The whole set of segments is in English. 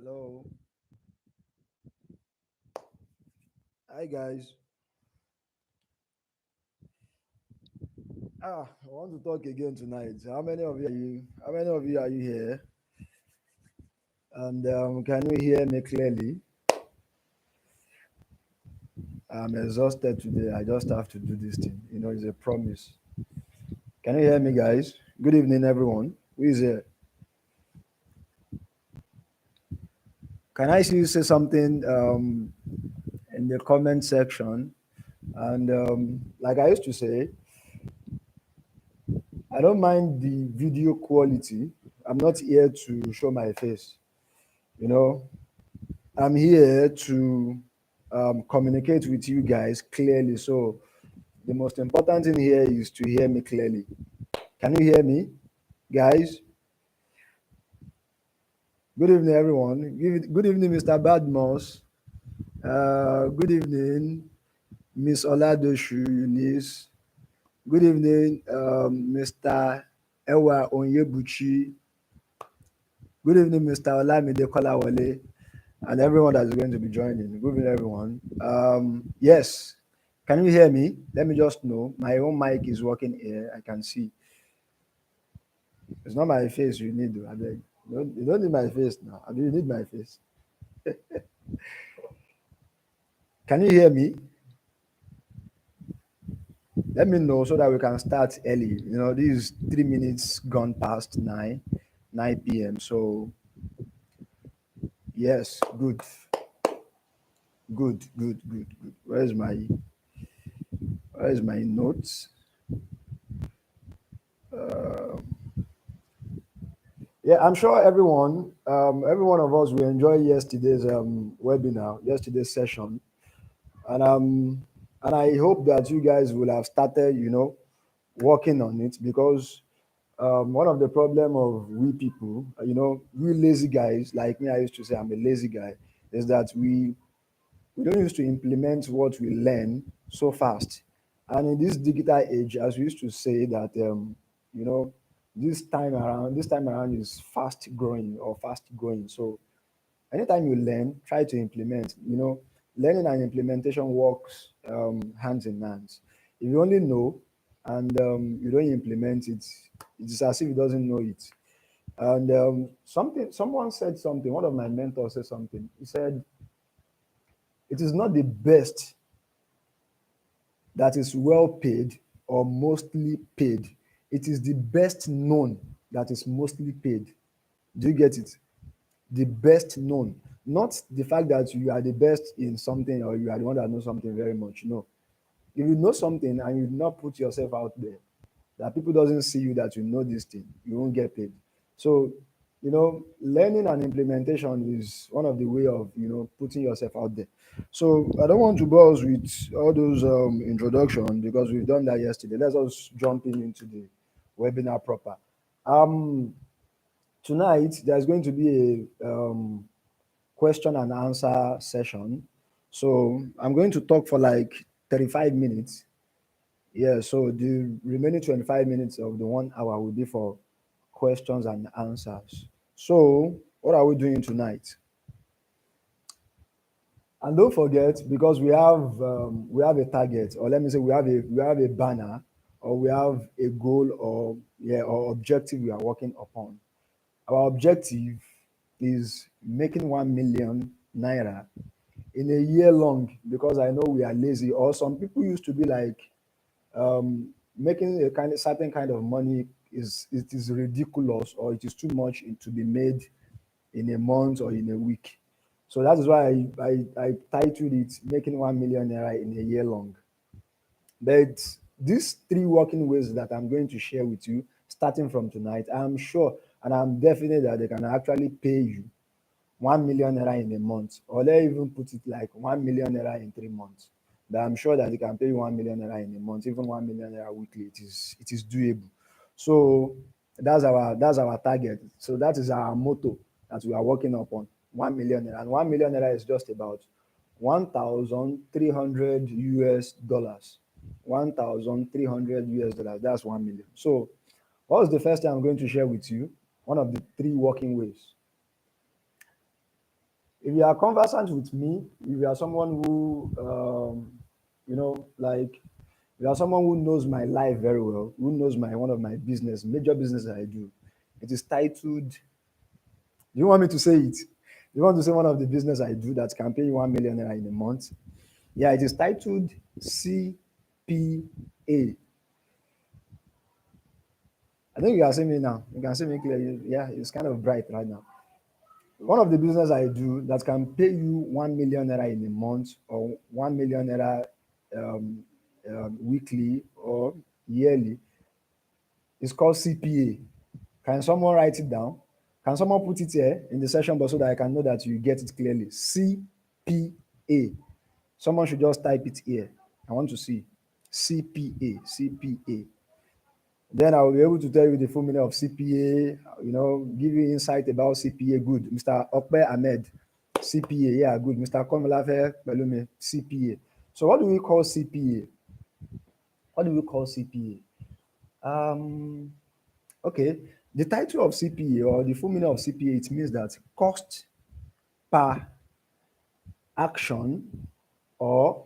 Hello. Hi guys. I want to talk again tonight. How many of you are you here? And can you hear me clearly? I'm exhausted today. I just have to do this thing. It's a promise. Can you hear me, guys? Good evening, everyone. Who is here? Can I see you say something in the comment section? And like I used to say, I don't mind the video quality. I'm not here to show my face. You know, I'm here to communicate with you guys clearly. So the most important thing here is to hear me clearly. Can you hear me, guys? Good evening, everyone. Good evening, Mr. Badmos. Good evening, Miss Oladoshu Eunice. Good evening, Mr. Ewa Onyebuchi. Good evening, Mr. Olamide Kolawole, and everyone that's going to be joining. Good evening, everyone. Yes, can you hear me? Let me just know. My own mic is working here. I can see. It's not my face you need, though. I beg. You don't need my face now. I mean, you need my face. Can you hear me? Let me know so that we can start early. This is 3 minutes gone past 9 p.m. So, yes, good, good, good, good, good. Where's my notes? Uh, Yeah, I'm sure every one of us, we enjoy yesterday's webinar, yesterday's session, and I hope that you guys will have started, working on it because one of the problem of we people, we lazy guys like me, I used to say I'm a lazy guy, is that we don't used to implement what we learn so fast. And in this digital age, as we used to say that, you know, this time around is fast growing or fast going. So anytime you learn, try to implement. Learning and implementation works hands in hands. If you only know and you don't implement it, it's as if it doesn't know it. And someone said something. One of my mentors said something. He said, "It is not the best that is well paid or mostly paid. It is the best known that is mostly paid." Do you get it? The best known, not the fact that you are the best in something or you are the one that knows something very much. No, if you know something and you do not put yourself out there, that people doesn't see you that you know this thing, you won't get paid. So, learning and implementation is one of the way of putting yourself out there. So I don't want to bore us with all those introduction because we've done that yesterday. Let's just jump into the webinar proper. Um, Tonight there's going to be a question and answer session. So I'm going to talk for like 35 minutes. Yeah, so the remaining 25 minutes of the 1 hour will be for questions and answers. So, what are we doing tonight? And don't forget, because we have a target, or let me say we have a banner, or we have a goal, or objective we are working upon. Our objective is making 1 million naira in a year long, because I know we are lazy, or some people used to be like, making a certain kind of money is ridiculous, or it is too much to be made in a month or in a week. So that is why I titled it "Making 1 million naira in a year long." But these three working ways that I'm going to share with you starting from tonight, I'm sure and I'm definite that they can actually pay you 1 million naira in a month, or let's even put it like 1 million naira in 3 months. But I'm sure that they can pay you 1 million naira in a month, even 1 million naira weekly. It is doable. So that's our target. So that is our motto that we are working upon. 1 million naira, and 1 million naira is just about 1,300 US dollars. $1,300. That's 1 million. So what's the first thing I'm going to share with you? One of the three working ways. If you are conversant with me, if you are someone who, like, you are someone who knows my life very well, who knows my one of my major business that I do. It is titled. Do you want me to say it? You want to say one of the business I do that can pay you 1 million naira in a month? Yeah, it is titled CPA. I think you can see me now. You can see me clearly. Yeah, it's kind of bright right now. One of the business I do that can pay you 1 million naira in a month or 1 million naira um, weekly or yearly is called CPA. Can someone write it down? Can someone put it here in the session box so that I can know that you get it clearly? CPA. Someone should just type it here. I want to see CPA. CPA. Then I will be able to tell you the full meaning of CPA, give you insight about CPA. Good. Mr. Okpe Ahmed, CPA. Yeah, good. Mr. Komolafe Pelumi, CPA. So what do we call CPA? What do we call CPA? Okay. The title of CPA or the full meaning of CPA, it means that cost per action or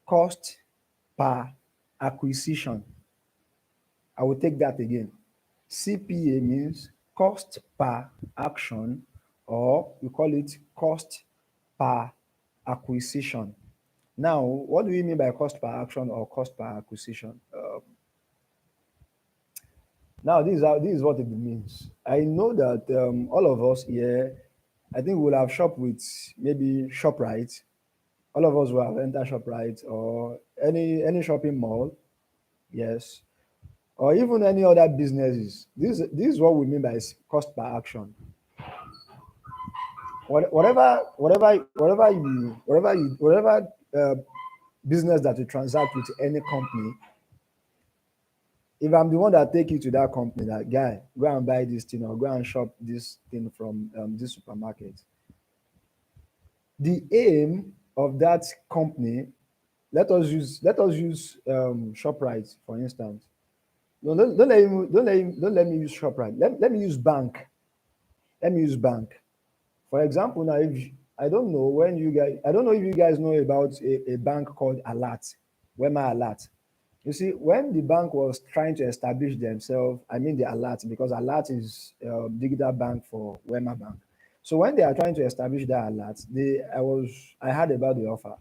cost per acquisition. I will take that again. CPA means cost per action, or we call it cost per acquisition. Now, what do we mean by cost per action or cost per acquisition? Now, this is what it means. I know that all of us here, I think we'll have shopped with maybe ShopRite. All of us will have entered ShopRite or any shopping mall. Yes, or even any other businesses. This is what we mean by cost per action. Whatever business that you transact with any company, if I'm the one that take you to that company, that guy, go and buy this thing or go and shop this thing from this supermarket. The aim of that company, let us use Shoprite for instance. No, don't let me use Shoprite. Let me use bank. Let me use bank. For example, now if I don't know when you guys, I don't know if you guys know about a bank called Alert, Wema Alert. You see, when the bank was trying to establish themselves, I mean the Alert because Alert is digital bank for Wema Bank. So when they are trying to establish that Alert, I heard about the offer.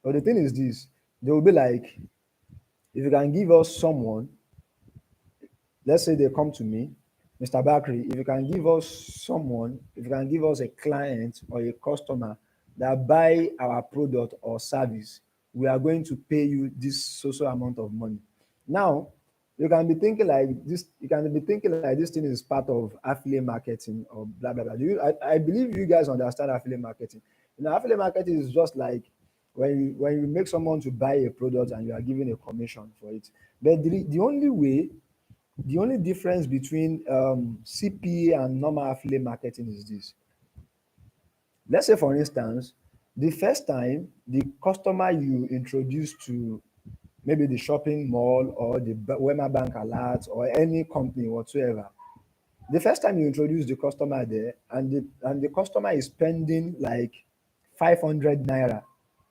But the thing is this, they will be like, if you can give us someone, let's say they come to me, Mr. Bakri, if you can give us someone, if you can give us a client or a customer that buy our product or service, we are going to pay you this social amount of money. Now, you can be thinking like this thing is part of affiliate marketing or blah blah blah. I believe you guys understand affiliate marketing. Affiliate marketing is just like when you make someone to buy a product and you are giving a commission for it. But the only difference between CPA and normal affiliate marketing is this. Let's say, for instance, the first time the customer you introduce to maybe the shopping mall or the Wema Bank Alert or any company whatsoever, the first time you introduce the customer there and the customer is spending like 500 naira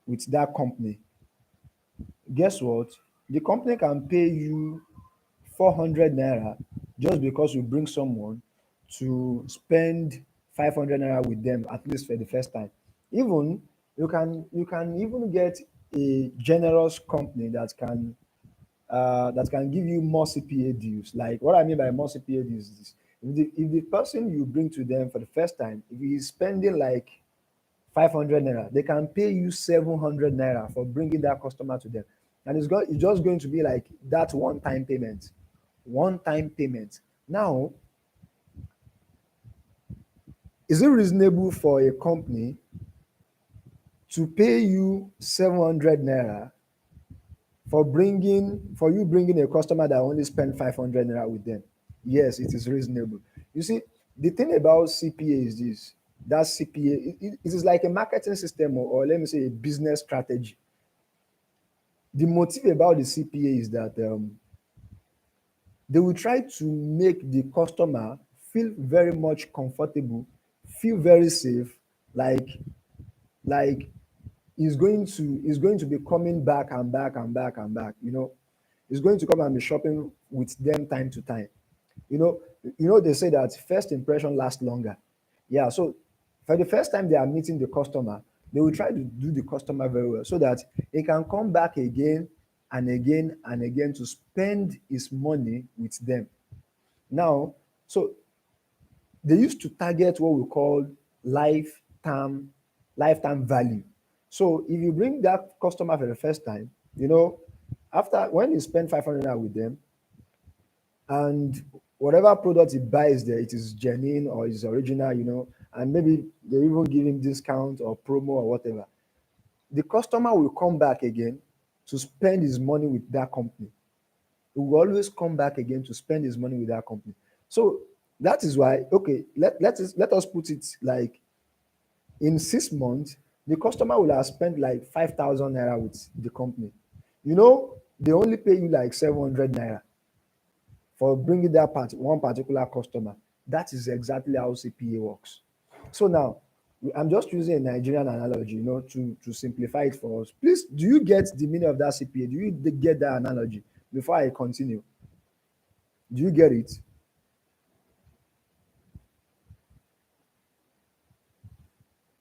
with that company, guess what? The company can pay you 400 naira just because you bring someone to spend 500 naira with them at least for the first time. Even you can even get a generous company that can give you more CPA deals. Like what I mean by more CPA deals is this. If the person you bring to them for the first time, if he is spending like 500 naira, they can pay you 700 naira for bringing that customer to them. And it's just going to be like that one time payment. One time payment. Now, is it reasonable for a company to pay you 700 naira for you bringing a customer that only spent 500 naira with them? Yes, it is reasonable. You see, the thing about CPA is this. That CPA, it is like a marketing system or let me say a business strategy. The motive about the CPA is that they will try to make the customer feel very much comfortable, feel very safe, like like is going to be coming back and back and back and back. He's going to come and be shopping with them time to time. You know, they say that first impression lasts longer. Yeah, so for the first time they are meeting the customer, they will try to do the customer very well so that he can come back again and again and again to spend his money with them. Now, so they used to target what we call lifetime lifetime value. So if you bring that customer for the first time, after when you spend 500 naira with them, and whatever product he buys there, it is genuine or is original, and maybe they even give him discount or promo or whatever. The customer will come back again to spend his money with that company. He will always come back again to spend his money with that company. So that is why, okay, let us put it like in 6 months, the customer will have spent like 5,000 naira with the company. They only pay you like 700 naira for bringing that one particular customer. That is exactly how CPA works. So now, I'm just using a Nigerian analogy, to simplify it for us. Please, do you get the meaning of that CPA? Do you get that analogy? Before I continue, do you get it?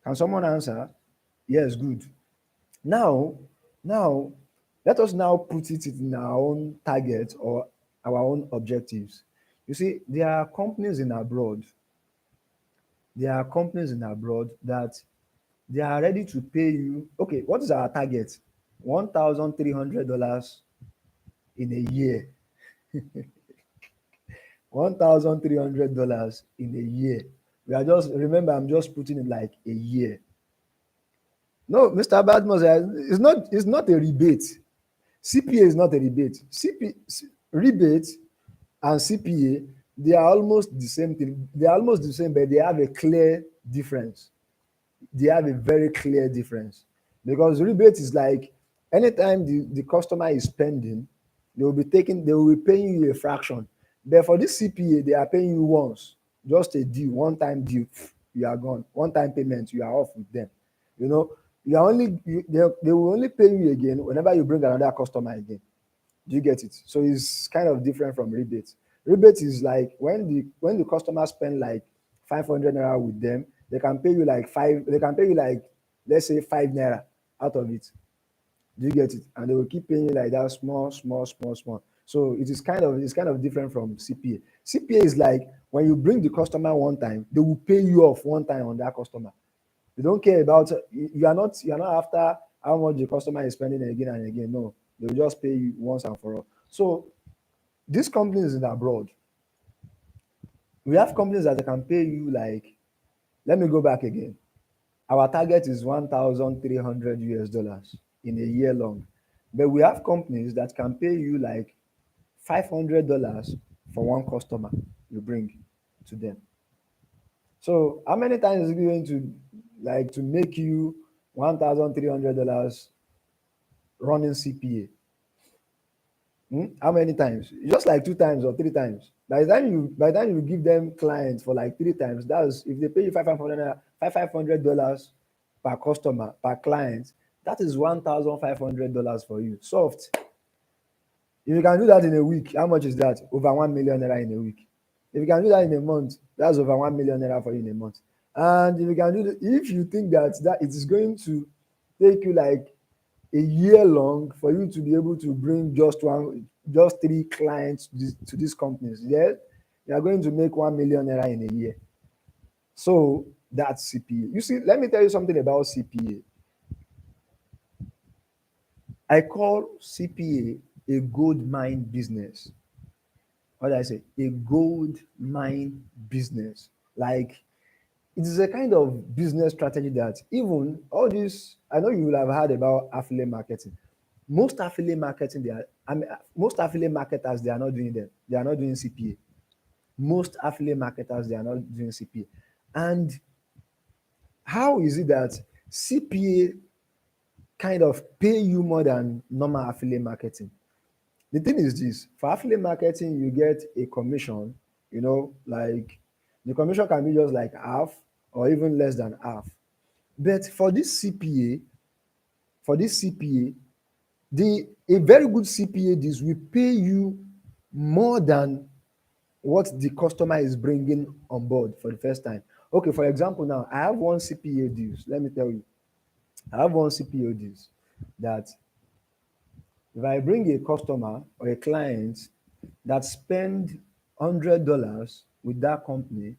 Can someone answer? Yes, good. Now, now, let us now put it in our own target or our own objectives. You see, there are companies in abroad that they are ready to pay you. Okay, what is our target? $1,300 in a year. $1,300 in a year. Remember, I'm just putting it like a year. No, Mr. Badmus, it's not a rebate. CPA is not a rebate. Rebate and CPA, they are almost the same thing. They are almost the same, but they have a clear difference. They have a very clear difference, because rebate is like anytime the customer is spending, they will be paying you a fraction. But for this CPA, they are paying you once, just a deal, one time deal. You are gone, one time payment, you are off with them. you know you are only they will only pay you again whenever you bring another customer again. Do you get it? So it's kind of different from rebate. Rebate is like when the customer spend like 500 naira with them, they can pay you like, let's say, 5 naira out of it. Do you get it? And they will keep paying you like that, small, small, small, small. So it's kind of different from CPA. CPA is like when you bring the customer one time, they will pay you off one time on that customer. They don't care about you are not after how much the customer is spending again and again. No, they will just pay you once and for all. So these companies in abroad, we have companies that they can pay you like, let me go back again. Our target is 1,300 US dollars in a year long. But we have companies that can pay you like $500 for one customer you bring to them. So how many times is it going to make you $1,300 running CPA? How many times? Just like 2 times or 3 times. By the time you give them clients for like 3 times, that's if they pay you $500 per customer per client, that is $1,500 for you. Soft. If you can do that in a week, how much is that? Over 1 million naira in a week. If you can do that in a month, that's over 1 million naira for you in a month. And if you think that it is going to take you like a year long for you to be able to bring just 3 clients to these companies, yes, you are going to make 1 million naira in a year. So that's CPA. You see, let me tell you something about CPA. I call CPA a gold mine business. What did I say? A gold mine business. Like, it is a kind of business strategy that even all this, I know you will have heard about affiliate marketing. Most affiliate marketing, most affiliate marketers, they are not doing them. They are not doing CPA. Most affiliate marketers, they are not doing CPA. And how is it that CPA kind of pay you more than normal affiliate marketing? The thing is this: for affiliate marketing, you get a commission, like the commission can be just like half or even less than half. But for this CPA, for this CPA, the a very good CPA this will pay you more than what the customer is bringing on board for the first time. Okay, for example, now I have one CPA deals. Let me tell you, I have one CPA deals that if I bring a customer or a client that spend $100 with that company,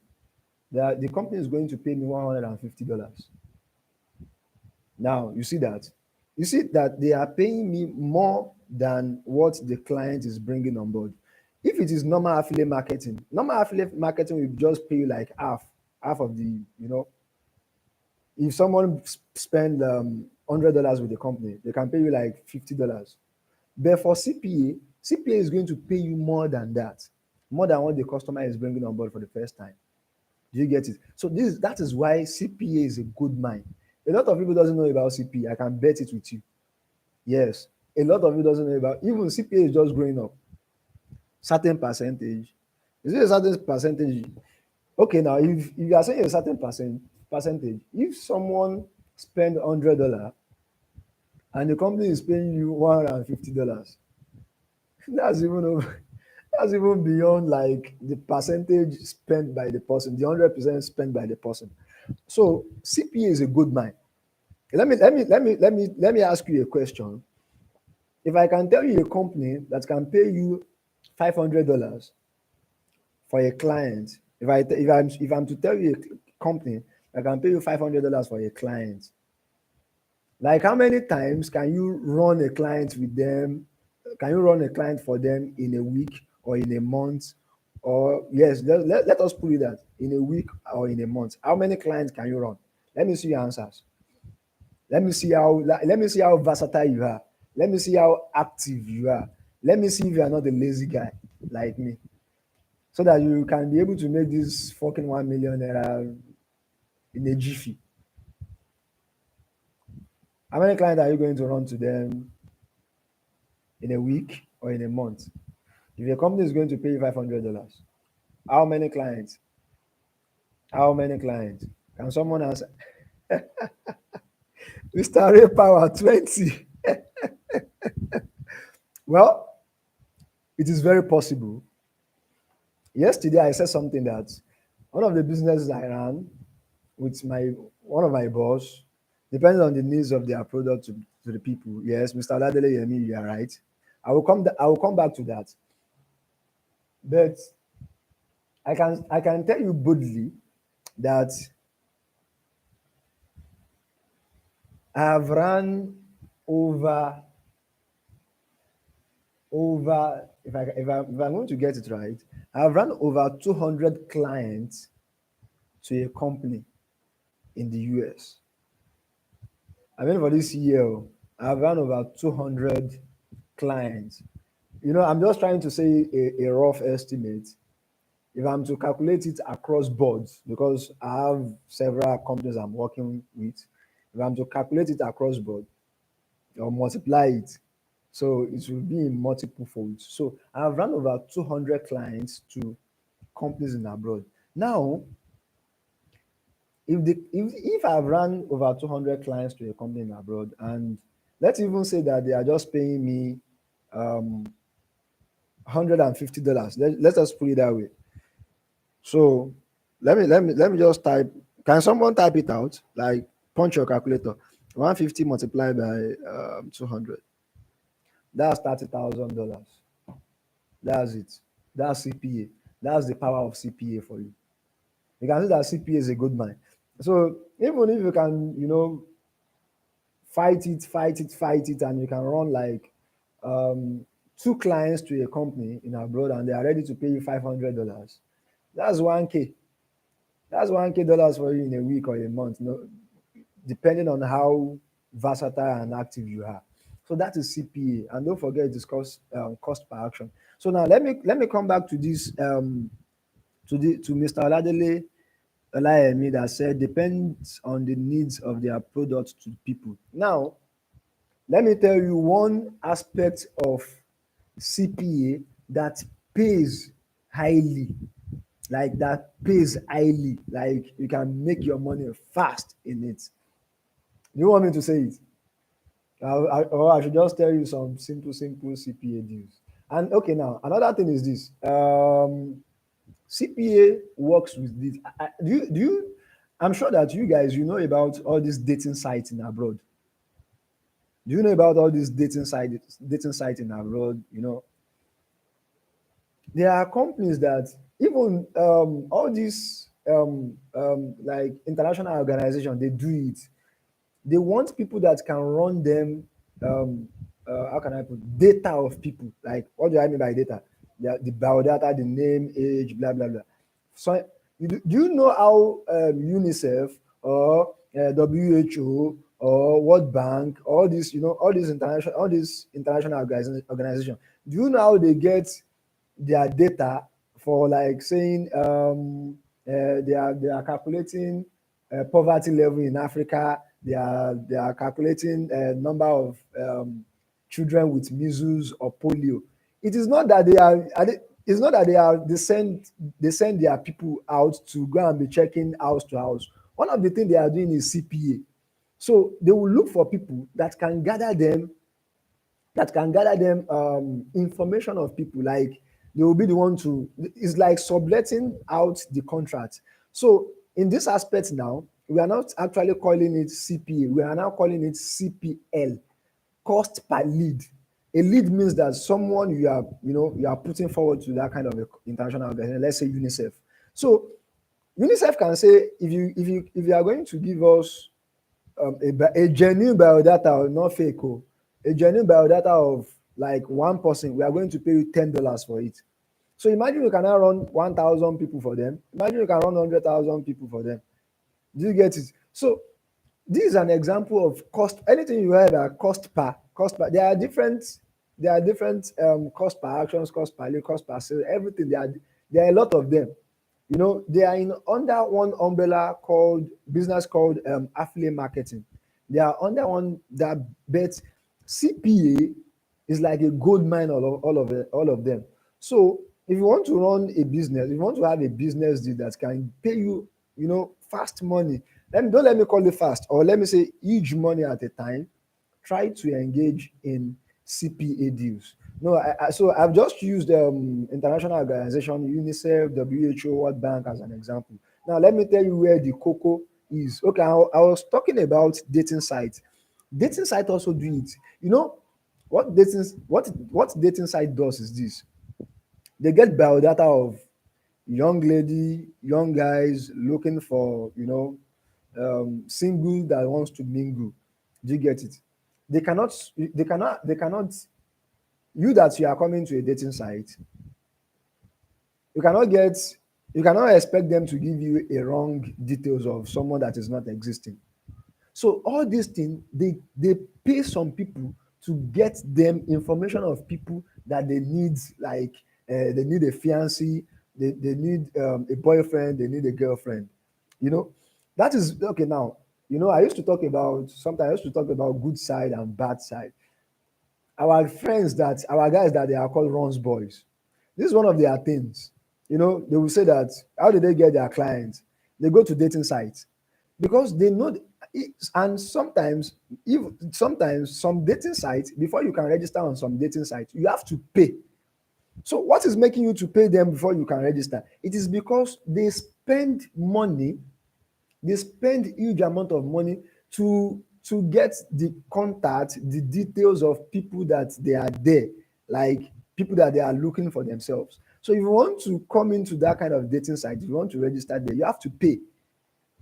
that the company is going to pay me $150. Now you see that, you see that they are paying me more than what the client is bringing on board. If it is normal affiliate marketing will just pay you like half of the, if someone spend $100 with the company, they can pay you like $50. But for CPA is going to pay you more than that, more than what the customer is bringing on board for the first time. Do you get it? So that is why CPA is a good mind. A lot of people doesn't know about CPA. I can bet it with you. Yes, a lot of you doesn't know about, even CPA is just growing up. Certain percentage. Is it a certain percentage? Okay, now if you are saying a certain percentage, if someone spend $100 and the company is paying you $150, that's even over, that's even beyond like the percentage spent by the person, the 100% spent by the person. So CPA is a good mind. Let me ask you a question. If I can tell you a company that can pay you $500 for a client, if I'm to tell you a company that can pay you $500 for a client, like how many times can you run a client with them? Can you run a client for them in a week or in a month? Or yes, let us put it that in a week or in a month. How many clients can you run? Let me see your answers. Let me see how versatile you are. Let me see how active you are. Let me see if you are not a lazy guy like me, so that you can be able to make this fucking 1 million naira in a jiffy. How many clients are you going to run to them in a week or in a month? If your company is going to pay you $500, how many clients? How many clients? Can someone answer? Mr. Ray Power 20. Well, it is very possible. Yesterday, I said something that one of the businesses I ran with my one of my boss, depends on the needs of their product to the people. Yes, Mr. Oladele Yemi, you are right. I will come back to that. But I can tell you boldly that I have run over if I'm going to get it right, I have run over 200 clients to a company in the US. I mean, for this year, I've run over 200 clients. I'm just trying to say a rough estimate. If I'm to calculate it across boards, because I have several companies I'm working with, if I'm to calculate it across board or multiply it, so it will be in multiple folds. So I've run over 200 clients to companies in abroad. Now, if I've run over 200 clients to a company in abroad, and let's even say that they are just paying me $150. Let us put it that way. So let me just type. Can someone type it out? Like punch your calculator. 150 multiplied by 200. That's $30,000. That's it. That's CPA. That's the power of CPA for you. You can see that CPA is a good man. So even if you can, fight it, and you can run like two clients to a company in abroad, and they are ready to pay you $500. That's 1K. That's 1K dollars for you in a week or a month. Depending on how versatile and active you are. So that is CPA, and don't forget it is cost per action. So now let me come back to this to Mr. Oladele Olayemi that said depends on the needs of their product to people. Now let me tell you one aspect of CPA that pays highly, like you can make your money fast in it. You want me to say it? Or I should just tell you some simple CPA deals. And okay, now another thing is this. CPA works with this. Do you? I'm sure that you guys you know about all these dating sites in abroad. Do you know about all these dating sites in abroad? There are companies that even all these like international organizations they do it. They want people that can run them. How can I put data of people? Like what do I mean by data? The biodata, the name, age, blah blah blah. So do you know how UNICEF or WHO or World Bank, all these international organization, do you know how they get their data for like saying they are calculating poverty level in Africa. They are calculating number of children with measles or polio. It is not that it's not that they send their people out to go and be checking house to house. One of the things they are doing is CPA. So they will look for people that can gather them information of people. Like they will be the one to, it's like subletting out the contract. So in this aspect now, we are not actually calling it CPA, we are now calling it CPL, cost per lead. A lead means that someone you are putting forward to that kind of a international organization, let's say UNICEF. So UNICEF can say, if you are going to give us a genuine biodata, not fake, a genuine biodata of like one person, we are going to pay you $10 for it. So imagine you can now run 1,000 people for them. Imagine you can run 100,000 people for them. Do you get it? So this is an example of cost. Anything you heard are cost per. There are different cost per actions, cost per lead, cost per sale, everything. There are a lot of them. They are in under one umbrella called business called affiliate marketing. They are under one that, but CPA is like a gold mine, all of them. So if you want to run a business, if you want to have a business deal that can pay you, fast money. Don't let me call it fast, or let me say huge money at a time. Try to engage in CPA deals. No, so I've just used international organization, UNICEF, WHO, World Bank as an example. Now let me tell you where the cocoa is. Okay, I was talking about dating sites. Dating site also do it. What dating site does is this: they get biodata of young lady, young guys looking for single that wants to mingle. Do you get it? They cannot you that you are coming to a dating site, you cannot get you cannot expect them to give you a wrong details of someone that is not existing. So all these things, they pay some people to get them information of people that they need, like they need a fiancé, they need a boyfriend, they need a girlfriend. You know, that is okay. Now, I used to talk about good side and bad side. Our guys that they are called runs boys. This is one of their things. They will say that, how do they get their clients? They go to dating sites because they know and sometimes some dating sites, before you can register on some dating sites, you have to pay. So what is making you to pay them before you can register? It is because they spend huge amount of money to get the contact, the details of people that they are there, like people that they are looking for themselves. So if you want to come into that kind of dating site, if you want to register there, you have to pay.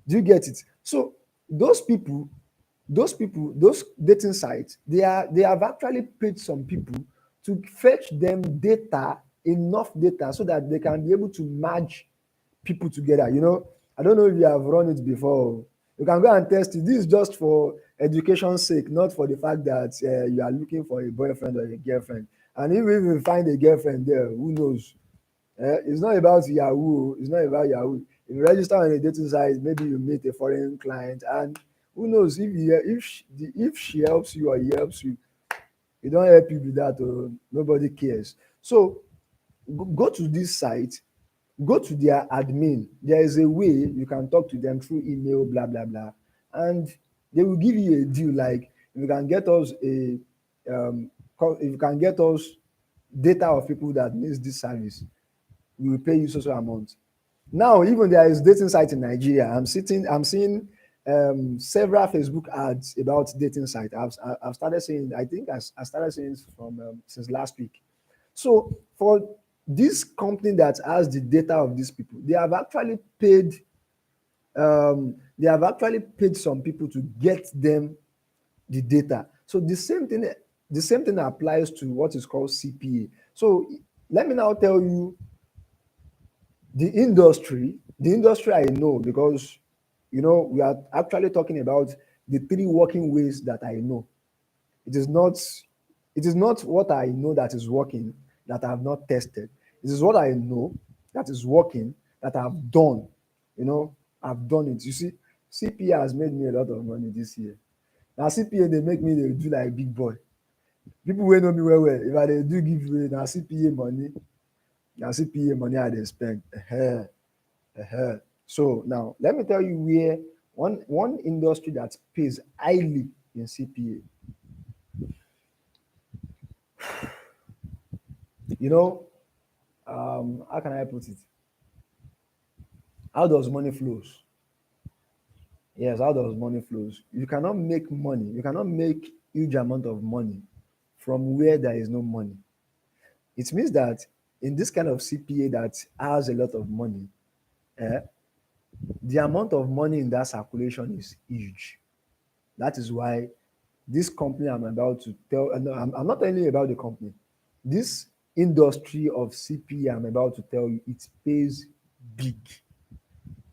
Do you get it? So those dating sites, they have actually paid some people to fetch them data, enough data, so that they can be able to match people together. I don't know if you have run it before. You can go and test it. This is just for education's sake, not for the fact that you are looking for a boyfriend or a girlfriend. And even if you find a girlfriend there, who knows? It's not about Yahoo. It's not about Yahoo. If you register on a dating site, maybe you meet a foreign client, and who knows if she helps you or he helps you, he don't help you with that, or nobody cares. So go to this site, go to their admin. There is a way you can talk to them through email, blah blah blah, and They will give you a deal like if you can get us a if you can get us data of people that needs this service, we will pay you so amount. Now, even there is dating site in Nigeria. I'm seeing several Facebook ads about dating site. I've started seeing. I think I started seeing it from since last week. So for this company that has the data of these people, they have actually paid some people to get them the data. So the same thing applies to what is called CPA. So let me now tell you the industry I know, because we are actually talking about the three working ways that I know. It is not what I know that is working that I have not tested. It is what I know that is working that I've done. I've done it. You see, CPA has made me a lot of money this year. Now CPA they make me dey do like big boy. People wey know me well well, if I dey do giveaway na CPA money I dey spend. So now let me tell you where one industry that pays highly in CPA. You know, how can I put it? How does money flows? Yes, how does money flows? You cannot make money. You cannot make huge amount of money from where there is no money. It means that in this kind of CPA that has a lot of money, eh, the amount of money in that circulation is huge. That is why this company I'm about to tell, no, I'm not telling you about the company. This industry of CPA I'm about to tell you, it pays big.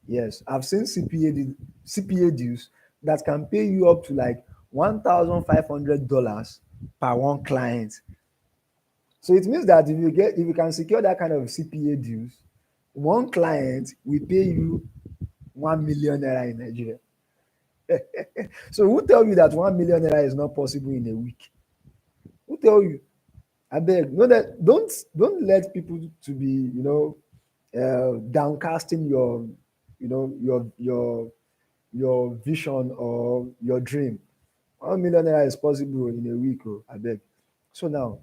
Yes, I've seen CPA deals that can pay you up to like $1,500 per one client. So it means that if you can secure that kind of CPA deals, one client will pay you 1 million naira in Nigeria. So who tell you that 1 million naira is not possible in a week? Who tell you? I beg, no, that don't let people to be downcasting your you know your vision or your dream. 1 million naira is possible in a week. Oh, I beg. So now,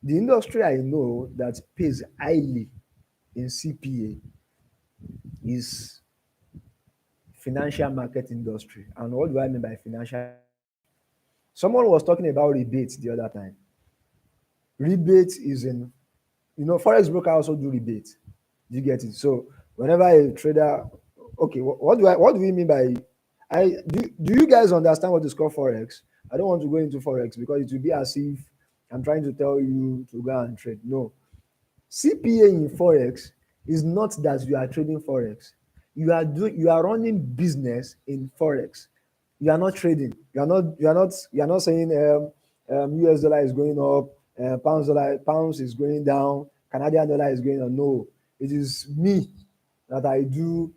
the industry I know that pays highly in CPA is financial market industry. And what do I mean by financial? Someone was talking about rebates the other time. Rebate is in, forex broker also do rebate. Do you get it? So whenever a trader, okay, what do we mean by, do you guys understand what is called forex? I don't want to go into forex because it will be as if I'm trying to tell you to go and trade. No, CPA in forex is not that you are trading forex. You are running business in forex. You are not trading. You are not saying US dollar is going up, pounds is going down, Canadian dollar is going up. No, it is me that I do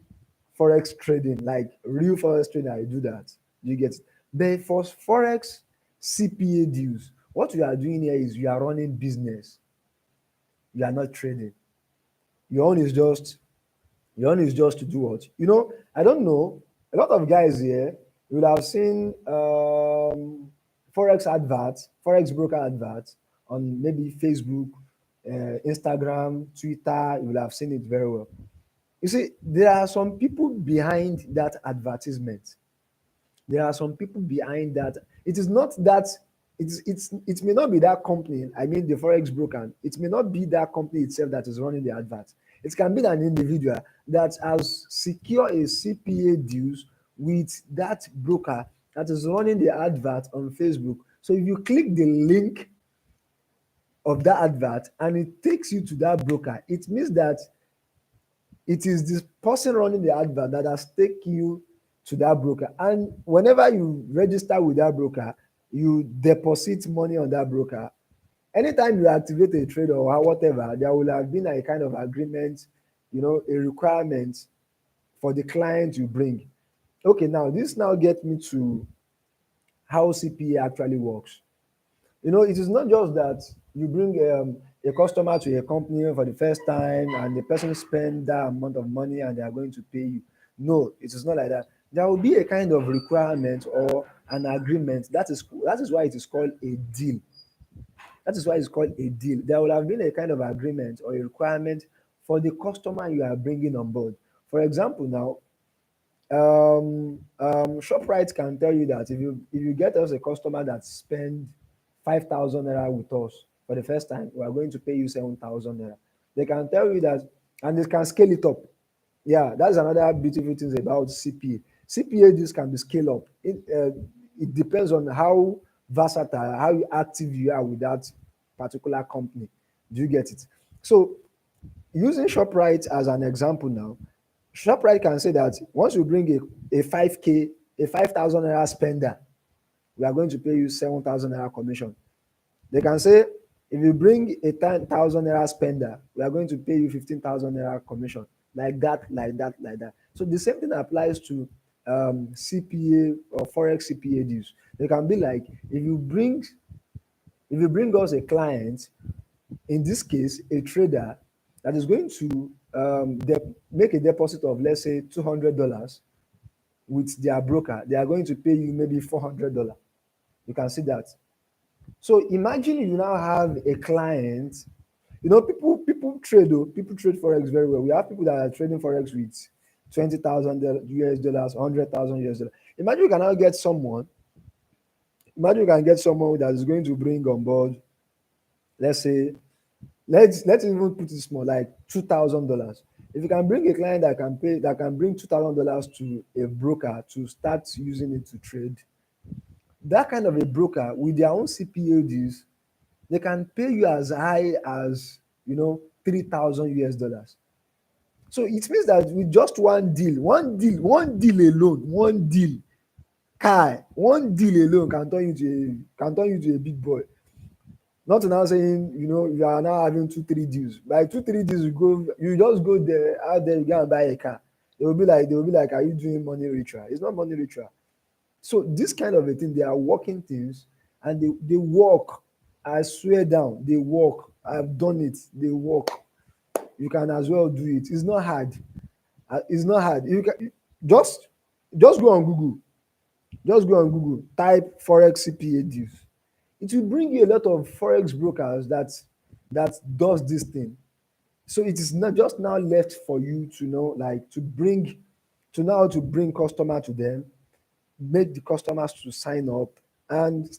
forex trading, like real forex trading. I do that. You get it? But for forex CPA deals, what you are doing here is you are running business. You are not trading. Your own is just to do what? I don't know. A lot of guys here, you will have seen forex broker adverts on maybe Facebook, Instagram, Twitter. You will have seen it very well. You see, there are some people behind that advertisement. There are some people behind that. It is not that it may not be that company. I mean, the forex broker. It may not be that company itself that is running the advert. It can be an individual that has secured a CPA deals with that broker that is running the advert on Facebook. So if you click the link of that advert and it takes you to that broker, it means that it is this person running the advert that has taken you to that broker. And whenever you register with that broker, you deposit money on that broker. Anytime you activate a trade or whatever, there will have been a kind of agreement, a requirement for the client you bring. Okay, now this now gets me to how CPA actually works. It is not just that you bring a customer to a company for the first time and the person spend that amount of money and they are going to pay you. No, it is not like that. there will be a kind of requirement or an agreement. That is why it is called a deal. That is why it's called a deal. There will have been a kind of agreement or a requirement for the customer you are bringing on board. For example, now, Shoprite can tell you that if you get us a customer that spend 5,000 naira with us for the first time, we are going to pay you 7,000 naira. They can tell you that, and they can scale it up. Yeah, that's another beautiful thing about CPA. CPA deals can be scaled up. It depends on how versatile, how active you are with that particular company. Do you get it? So using Shoprite as an example now, Shoprite can say that once you bring a 5K, a 5,000 naira spender, we are going to pay you 7,000 naira commission. They can say if you bring a 10,000 naira spender, we are going to pay you 15,000 naira commission. Like that, like that, like that. So the same thing applies to CPA or forex CPA deals. They can be like if you bring us a client, in this case a trader that is going to make a deposit of, let's say, $200 with their broker, they are going to pay you maybe $400. You can see that. So imagine you now have a client. People trade, though. People trade forex very well. We have people that are trading forex with 20,000 US dollars, 100,000 US dollars. Imagine you can get someone that is going to bring on board, let's say, let's even put it small, like $2,000. If you can bring a client that can bring $2,000 to a broker to start using it to trade, that kind of a broker with their own CPODs, they can pay you as high as 3,000 US dollars. So it means that with just one deal alone, one deal alone can turn you to a big boy. Not to now saying, you are now having two, three deals. By two, three deals, you just go there, out there, you go and buy a car. They will be like, are you doing money ritual? It's not money ritual. So this kind of a thing, they are working things, and they work. I swear down, they work. I've done it. They work. You can as well do it. It's not hard. It's not hard. You can just go on Google. Just go on Google. Type forex CPA deals. It will bring you a lot of forex brokers that does this thing. So it is not just now left for you to know, like, to bring customer to them, make the customers to sign up, and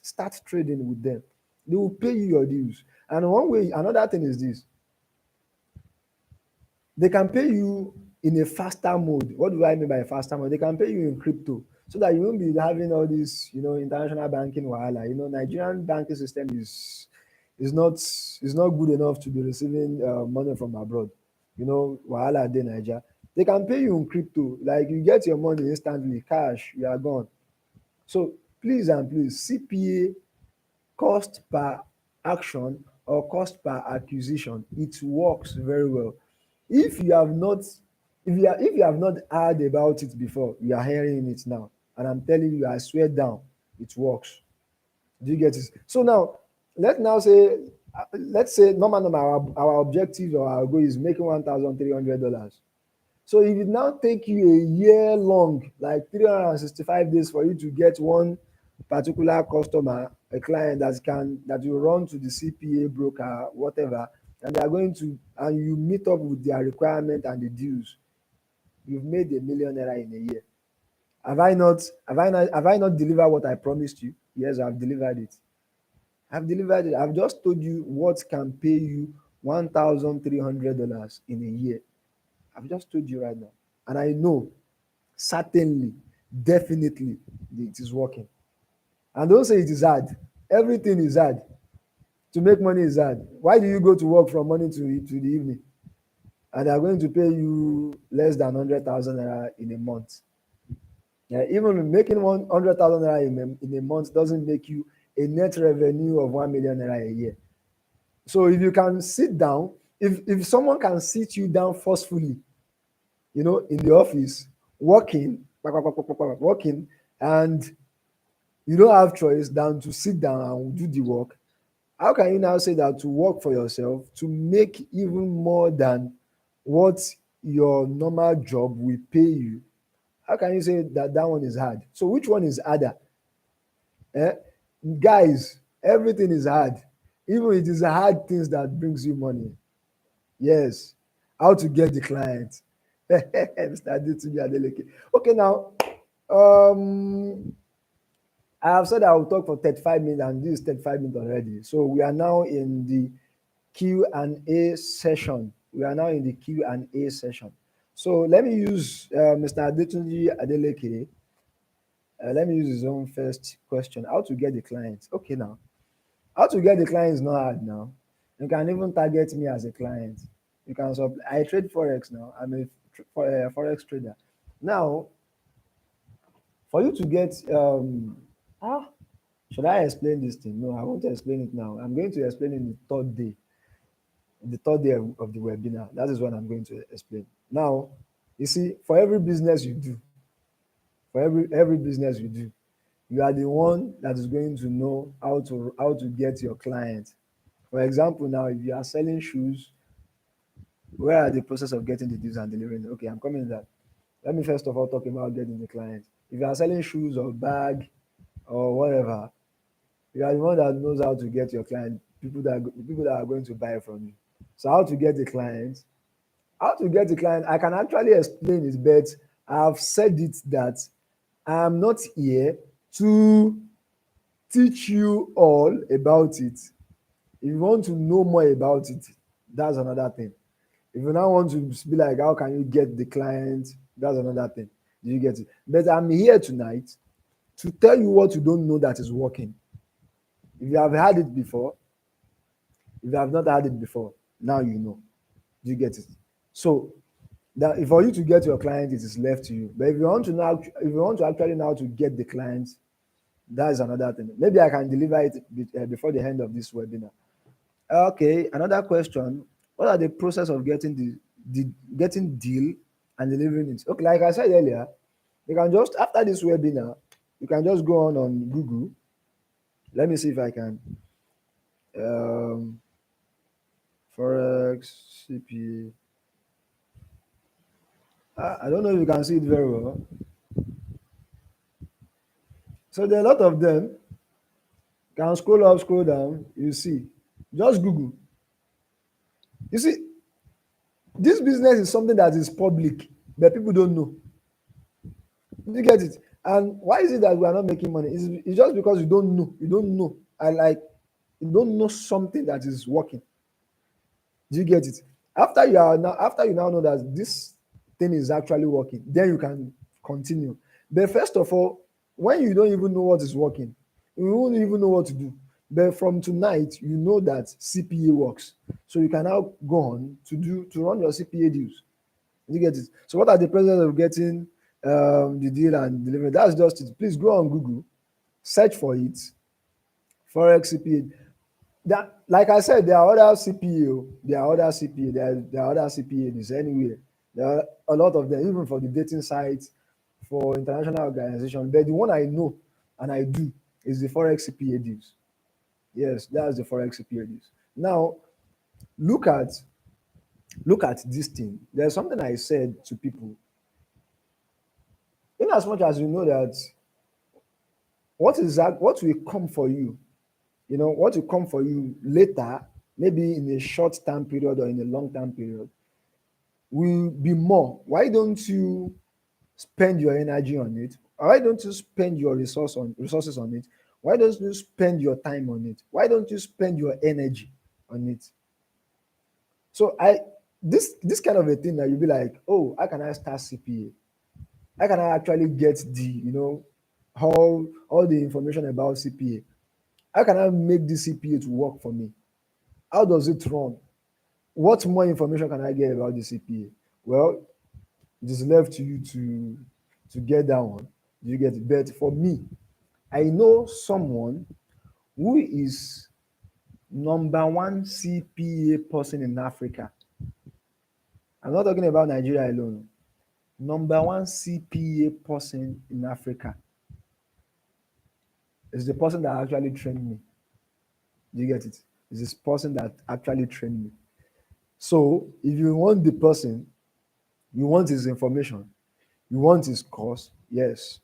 start trading with them. They will pay you your dues. And another thing is this: they can pay you in a faster mode. What do I mean by faster mode? They can pay you in crypto, so that you won't be having all this, international banking wahala. Nigerian banking system is not good enough to be receiving money from abroad. Wahala dey Naija. They can pay you in crypto, like you get your money instantly, cash, you are gone. So please and please, CPA, cost per action or cost per acquisition, it works very well. If you have not if you have not heard about it before, you are hearing it now, and I'm telling you, I swear down, it works. Do you get it? So now, let's say normal, our objective or our goal is making $1,300. So if it now take you a year long, like 365 days, for you to get one particular customer, a client that will run to the CPA broker, whatever, and they are going to and you meet up with their requirement and the dues, you've made a 1 million naira in a year. Have I not delivered what I promised you? Yes, I've delivered it. I've just told you what can pay you $1,300 in a year. I've just told you right now. And I know, certainly, definitely, it is working. And don't say it is hard. Everything is hard. To make money is hard. Why do you go to work from morning to the evening? And they are going to pay you less than 100,000 naira in a month. Yeah, even making 100,000 naira in a month doesn't make you a net revenue of 1 million naira a year. So if you can sit down, if someone can sit you down forcefully, in the office, working, working, and you don't have choice than to sit down and do the work, how can you now say that to work for yourself to make even more than what your normal job will pay you? How can you say that that one is hard? So which one is harder? Eh? Guys, everything is hard. Even it is the hard things that brings you money. Yes. How to get the client. Mr. Adetunji Adeleke. Okay, now um I have said I will talk for 35 minutes and this is 35 minutes already. So we are now in the Q&A session. We are now in the Q&A session. So let me use Mr. Adetunji Adeleke. Let me use his own first question. How to get the client? Okay, now how to get the client is not hard now. You can even target me as a client. You can I trade forex now. I'm a forex trader. Now, for you to get ah, should I explain this thing? No, I won't explain it now. I'm going to explain it the third day of the webinar. That is what I'm going to explain. Now, you see, for every business you do, for every business you do, you are the one that is going to know how to get your client. For example, now if you are selling shoes, where are the process of getting the deals and delivering? Okay, I'm coming to that. Let me first of all talk about getting the client. If you are selling shoes or bag or whatever, you are the one that knows how to get your client, people that are going to buy from you. So how to get the client? How to get the client? I can actually explain it, but I have said it that I am not here to teach you all about it. If you want to know more about it, that's another thing. If you now want to be like, how can you get the client? That's another thing. Do you get it? But I'm here tonight to tell you what you don't know that is working. If you have had it before, if you have not had it before, now you know. Do you get it? So that for you to get your client, it is left to you. But if you want to actually now to get the client, that's another thing. Maybe I can deliver it before the end of this webinar. Okay, another question. What are the process of getting the getting deal and delivering it? Okay, like I said earlier, you can just after this webinar, you can just go on Google. Let me see if I can. Um, Forex CPA. I don't know if you can see it very well. So there are a lot of them. You can scroll up, scroll down. You see, just Google. You see, this business is something that is public, but people don't know. You get it? And why is it that we are not making money? It's just because you don't know. You don't know. I like you don't know something that is working. Do you get it? After you now know that this thing is actually working, then you can continue. But first of all, when you don't even know what is working, you won't even know what to do. But from tonight, you know that CPA works. So you can now go on to run your CPA deals. You get it? So what are the process of getting the deal and delivery? That's just it. Please go on Google, search for it, Forex CPA. That, like I said, there are other CPA, there are other CPA, there are other CPAs anywhere. There are a lot of them, even for the dating sites, for international organization. But the one I know and I do is the Forex CPA deals. Yes, that's the Forex CPA deals. Now, look at look at this thing. There's something I said to people. In as much as you know that what will come for you, what will come for you later, maybe in a short time period or in a long time period, will be more. Why don't you spend your energy on it? Why don't you spend your resources on it? Why don't you spend your time on it? Why don't you spend your energy on it? So this kind of a thing that you'll be like, oh, how can I start CPA? How can I actually get all the information about CPA? How can I make this CPA to work for me? How does it run? What more information can I get about the CPA? Well, it is left to you to get that one. You get it. But for me, I know someone who is number one CPA person in Africa. I'm not talking about Nigeria alone. Number one CPA person in Africa is the person that actually trained me. Do you get it? It's this person that actually trained me. So if you want the person, you want his information, You want his course? Yes.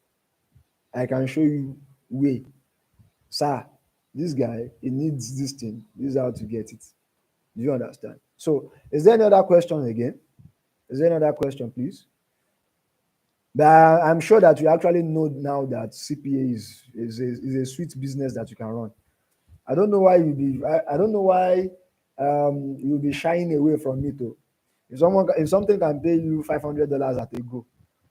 I can show you way. Sir, this guy, he needs this thing. This is how to get it. Do you understand? So, is there any other question again? Is there another question, please? But I'm sure that you actually know now that CPA is a sweet business that you can run. I don't know why I don't know why you'll be shying away from it. Though. If something can pay you $500 at a go,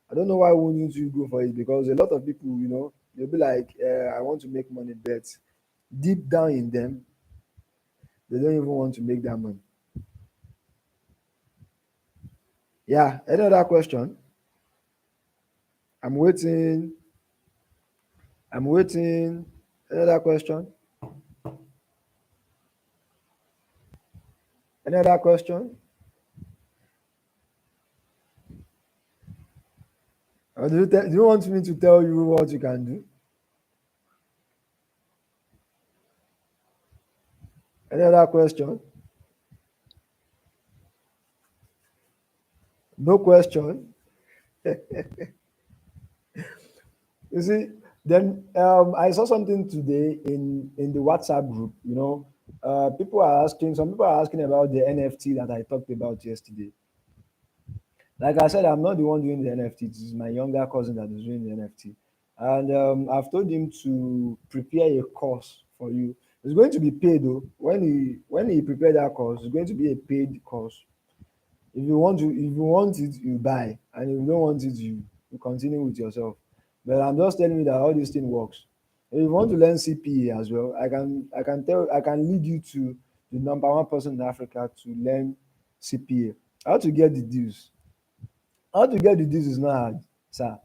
I don't know why wouldn't you go for it, because a lot of people, they'll be like, I want to make money, but deep down in them, they don't even want to make that money. Yeah, any other question? I'm waiting. I'm waiting. Any other question? Any other question? Or do you want me to tell you what you can do? Any other question? No question. You see, then I saw something today in the WhatsApp group. Some people are asking about the NFT that I talked about yesterday. Like I said, I'm not the one doing the NFT. This is my younger cousin that is doing the NFT, and I've told him to prepare a course for you. It's going to be paid though. When he prepared that course, it's going to be a paid course. If you want it, you buy, and if you don't want it, you continue with yourself. But I'm just telling you that all this thing works. If you want to learn CPA as well, I can lead you to the number one person in Africa to learn CPA. How to get the deals? How to get the deals is not hard, sir.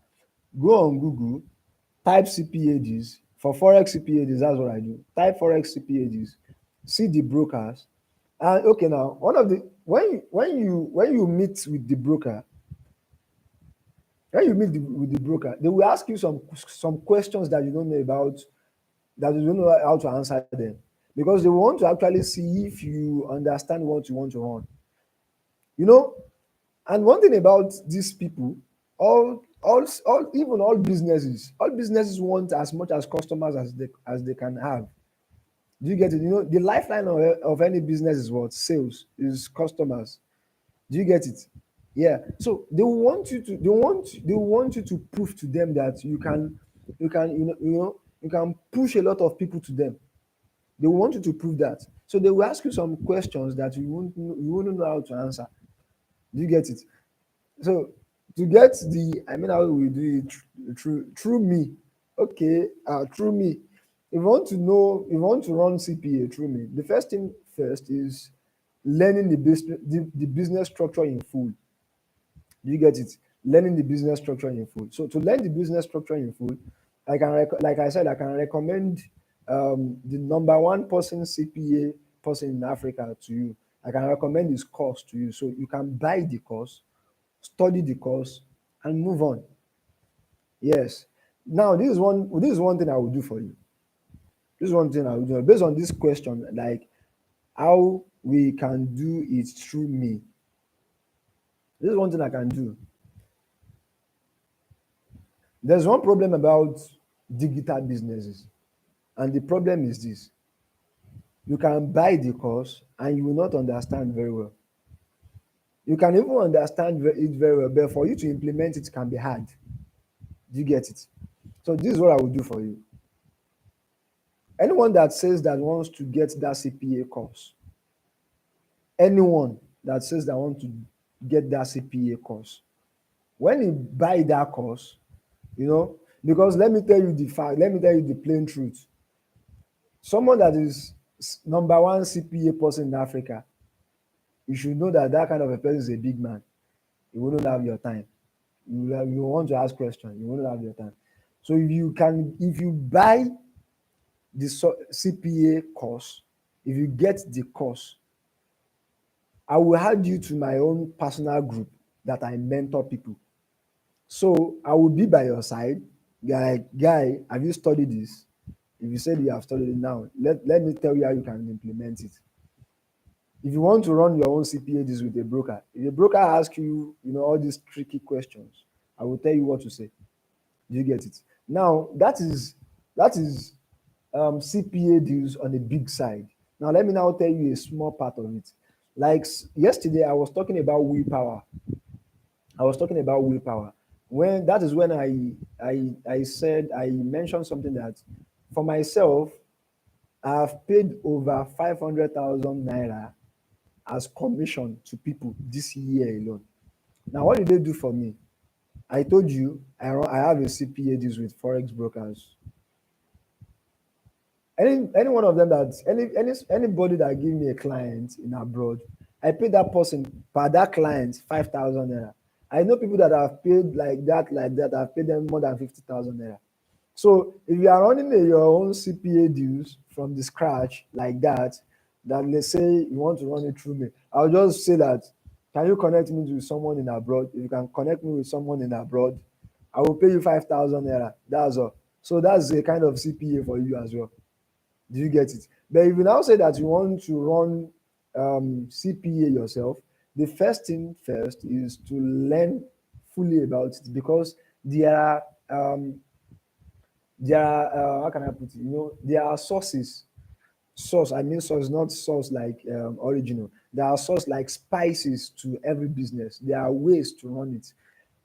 Go on Google, type CPAs for forex CPAs. That's what I do. Type forex CPAs, see the brokers, and okay, now one of the when you meet with the broker, with the broker, they will ask you some questions that you don't know about, that you don't know how to answer them, because they want to actually see if you understand what you want to earn. You know, and one thing about these people, all businesses want as much as customers as they can have. Do you get it? The lifeline of any business is what? Sales, is customers. Do you get it? Yeah. So they want you to prove to them that you can push a lot of people to them. They want you to prove that. So they will ask you some questions that you wouldn't know how to answer. Do you get it? So to get how we do it through me. Okay, through me. If you want to run CPA through me, the first thing first is learning the business structure in full. Do you get it? Learning the business structure in full. So to learn the business structure in full, like I said, I can recommend the number one person CPA person in Africa to you. I can recommend his course to you, so you can buy the course, study the course, and move on. Yes. Now this is one thing I will do for you. This is one thing I will do based on this question, like how we can do it through me. This is one thing I can do. There's one problem about digital businesses, and the problem is this: you can buy the course and you will not understand very well. You can even understand it very well, but for you to implement it can be hard. Do you get it? So this is what I will do for you. Anyone that says that wants to get that CPA course, anyone that says that want to get that CPA course, when you buy that course, because let me tell you the fact, let me tell you the plain truth. Someone that is number one CPA person in Africa, you should know that that kind of a person is a big man. You wouldn't have your time. You want to ask questions, you wouldn't have your time. So if you buy the CPA course, if you get the course, I will add you to my own personal group that I mentor people. So I will be by your side. Like, guy, have you studied this? If you said you have studied it, now, let me tell you how you can implement it. If you want to run your own CPA this with a broker, if a broker asks you, all these tricky questions, I will tell you what to say. Do you get it? Now that is CPA deals on the big side. Now let me now tell you a small part of it. Like yesterday, I was talking about willpower. I was talking about willpower. When that is when I said I mentioned something that for myself I've paid over 500,000 naira as commission to people this year alone. Now what did they do for me? I told you I have a CPA deals with forex brokers. Any one of them that anybody that give me a client in abroad, I pay that person per that client 5,000 naira. I know people that have paid like that. I've paid them more than 50,000 naira. So if you are running your own CPA deals from the scratch like that let's say you want to run it through me, I'll just say that, can you connect me to someone in abroad? If you can connect me with someone in abroad, I will pay you 5,000 naira. That's all. So that's a kind of CPA for you as well. Do you get it? But if you now say that you want to run CPA yourself, the first thing first is to learn fully about it, because there are how can I put it? There are sources. Source, I mean source, not source like original. There are source like spices to every business. There are ways to run it.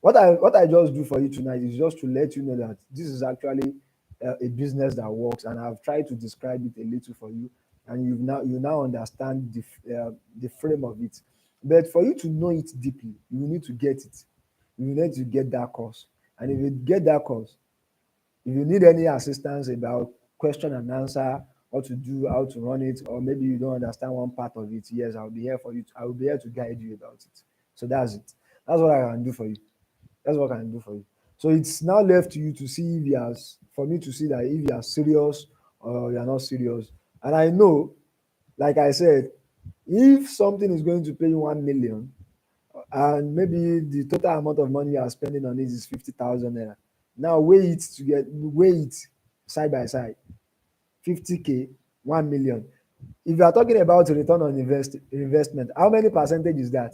What I just do for you tonight is just to let you know that this is actually a business that works, and I've tried to describe it a little for you, and you now understand the frame of it. But for you to know it deeply, you need to get it. You need to get that course, and if you get that course, if you need any assistance about question and answer, what to do, how to run it, or maybe you don't understand one part of it, yes, I'll be here for you. I will be here to guide you about it. So that's it. That's what I can do for you. That's what I can do for you. So it's now left to you to see if you are, for me to see that if you are serious or you are not serious. And I know, like I said, if something is going to pay you 1 million, and maybe the total amount of money you are spending on it is 50,000 naira. Now weigh it side by side. 50K, 1 million. If you are talking about return on investment, how many percentage is that?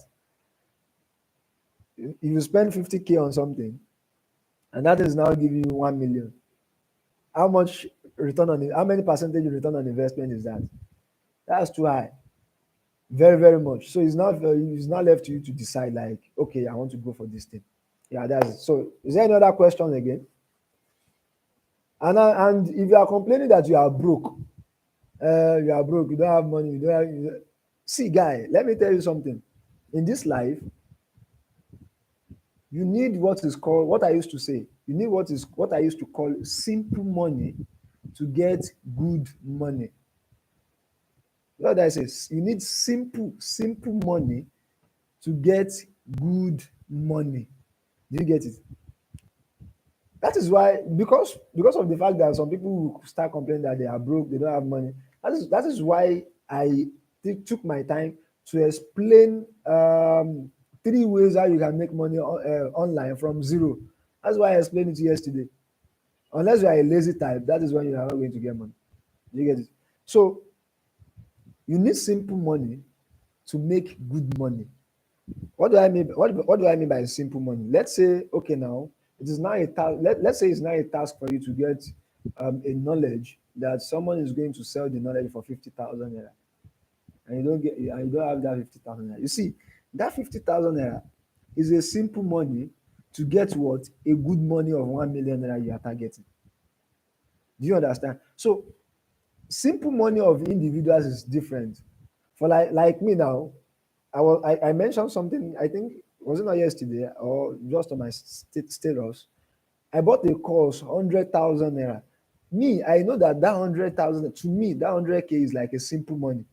If you spend 50K on something and that is now giving you 1 million, how many percentage return on investment is that? That's too high. Very, very much. So it's not left to you to decide like, okay, I want to go for this thing. Yeah, that's it. So is there any other question again? And if you are complaining that you are broke, you don't have money, see, guy, let me tell you something. In this life, you need what is called, what I used to say, you need what I used to call simple money to get good money. What I say, you need simple money to get good money. Do you get it? That is why, because of the fact that some people will start complaining that they are broke, they don't have money. That is why I took my time to explain 3 ways how you can make money online from zero. That's why I explained it to you yesterday. Unless you are a lazy type, that is when you are not going to get money. You get it? So you need simple money to make good money. What do I mean? What do I mean by simple money? Let's say, okay, now it is now a task. Let's say it's now a task for you to get a knowledge that someone is going to sell the knowledge for 50,000 naira, and you don't have that 50,000 naira. You see, that 50,000 naira is a simple money to get what a good money of 1 million naira you are targeting. Do you understand? So simple money of individuals is different. For like me now, I mentioned something, I think, was it not yesterday or just on my status? I bought a course 100,000 naira. Me, I know that 100,000, to me that 100K is like a simple money,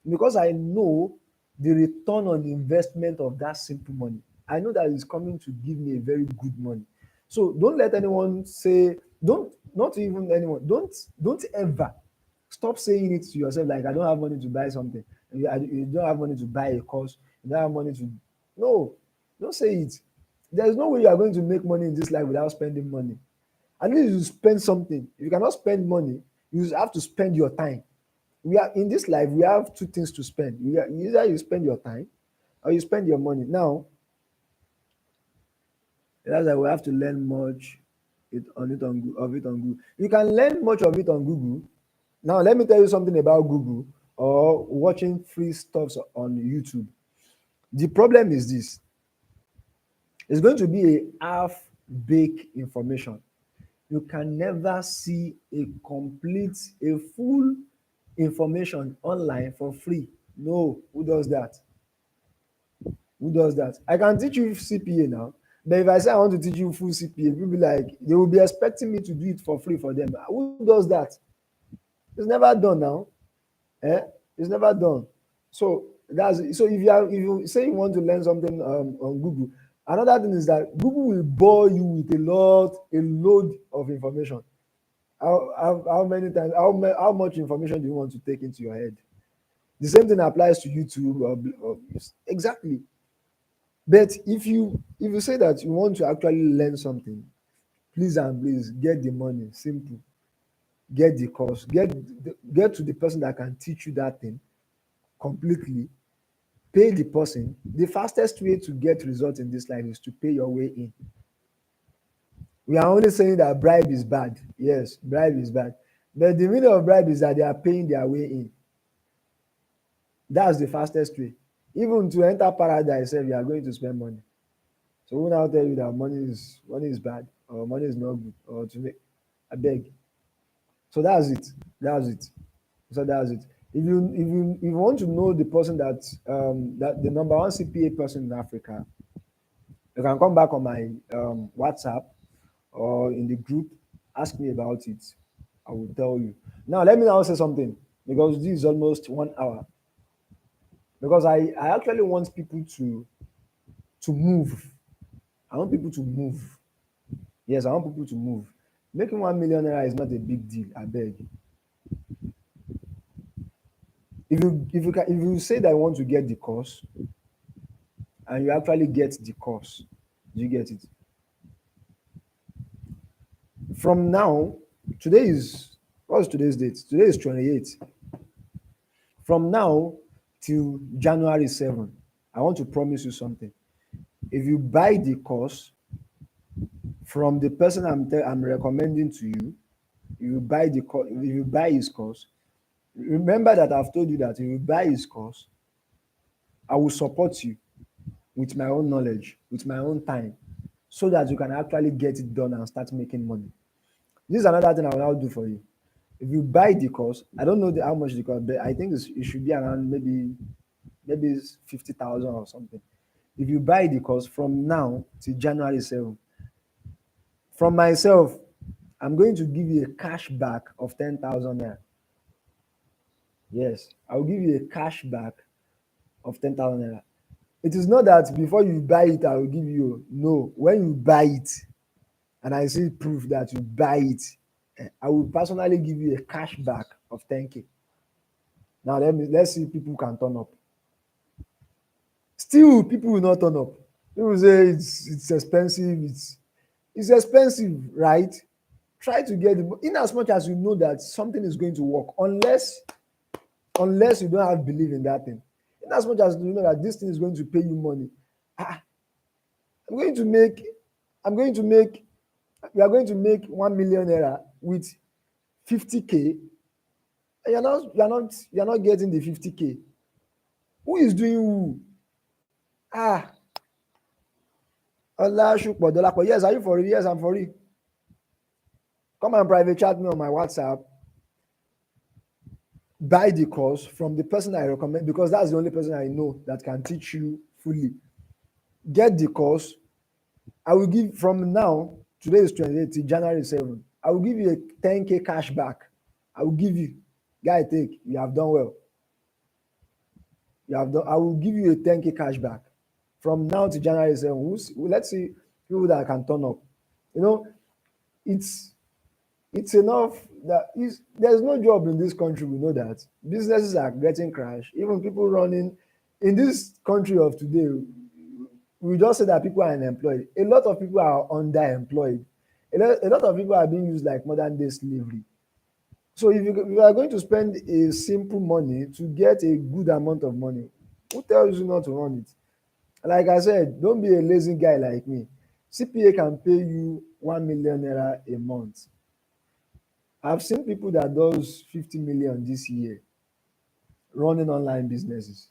because I know the return on investment of that simple money. I know that it's coming to give me a very good money. So don't let anyone say, don't not even anyone, don't ever stop saying it to yourself like, I don't have money to buy something. You don't have money to buy a course. You don't have money to, no, don't say it. There's no way you are going to make money in this life without spending money. At least you spend something. If you cannot spend money, you have to spend your time. We are in this life, we have two things to spend. Either you spend your time or you spend your money. Now, That's why we have to learn much of it on Google. You can learn much of it on Google. Now let me tell you something about Google or watching free stuffs on YouTube. The problem is this: it's going to be a half baked information. You can never see a complete, a full information online for free. No, who does that? Who does that? I can teach you CPA now, but if I say I want to teach you full CPA, people be like, they will be expecting me to do it for free for them. Who does that? It's never done now. Eh? It's never done. So so if you say you want to learn something on Google, another thing is that Google will bore you with a load of information. How many times, how much information do you want to take into your head? The same thing applies to YouTube or exactly. But if you say that you want to actually learn something, please and please get the money. Simple. Get the course. Get to the person that can teach you that thing completely. Pay the person. The fastest way to get results in this life is to pay your way in. We are only saying that bribe is bad. Yes, bribe is bad. But the meaning of bribe is that they are paying their way in. That's the fastest way. Even to enter paradise, you are going to spend money. So who now tell you that money is bad or money is not good or to make I beg. So that's it. That's it. So that's it. If you want to know the person that the number one CPA person in Africa, you can come back on my WhatsApp or in the group, ask me about it. I will tell you. Now let me now say something because this is almost 1 hour. Because I actually want people to move. I want people to move. Yes, I want people to move. Making 1 million naira is not a big deal. I beg. If you say that you want to get the course and you actually get the course, do you get it? From now, today is what's today's date? Today is 28th. From now till January 7, I want to promise you something. If you buy the course from the person I'm recommending to you, if you buy his course, remember that I've told you that if you buy his course, I will support you with my own knowledge, with my own time, so that you can actually get it done and start making money. This is another thing I will now do for you. If you buy the course, I don't know how much the cost, but I think it should be around maybe it's 50,000 or something. If you buy the course from now to January 7, from myself, I'm going to give you a cash back of 10,000 naira. Yes, I'll give you a cash back of 10,000 naira. It is not that before you buy it, I will give you. No, when you buy it and I see proof that you buy it, I will personally give you a cash back of 10K. Now let's see if people can turn up. Still, people will not turn up. People say it's expensive. It's expensive, right? Try to get it in as much as you know that something is going to work, unless you don't have belief in that thing. In as much as you know that this thing is going to pay you money. I'm going to make I'm going to make we are going to make 1 million naira with 50K, and you're not getting the 50K. Who is doing who? Ah, Allah Shukbo Dolapo. Yes, are you for real? Yes, I'm for real. Come and private chat me on my WhatsApp. Buy the course from the person I recommend because that's the only person I know that can teach you fully. Get the course. I will give from now, today is 28th to January 7. I will give you a 10K cash back. I will give you. Guy, take. You have done well. I will give you a 10K cash back. From now to January 7. Let's see people that can turn up. You know, it's enough that there's no job in this country. We know that businesses are getting crashed. Even people running in this country of today, we just say that people are unemployed. A lot of people are underemployed. A lot of people are being used like modern day slavery. So if you are going to spend a simple money to get a good amount of money, who tells you not to run it? Like I said, don't be a lazy guy like me. CPA can pay you 1 million naira a month. I've seen people that does 50 million this year running online businesses.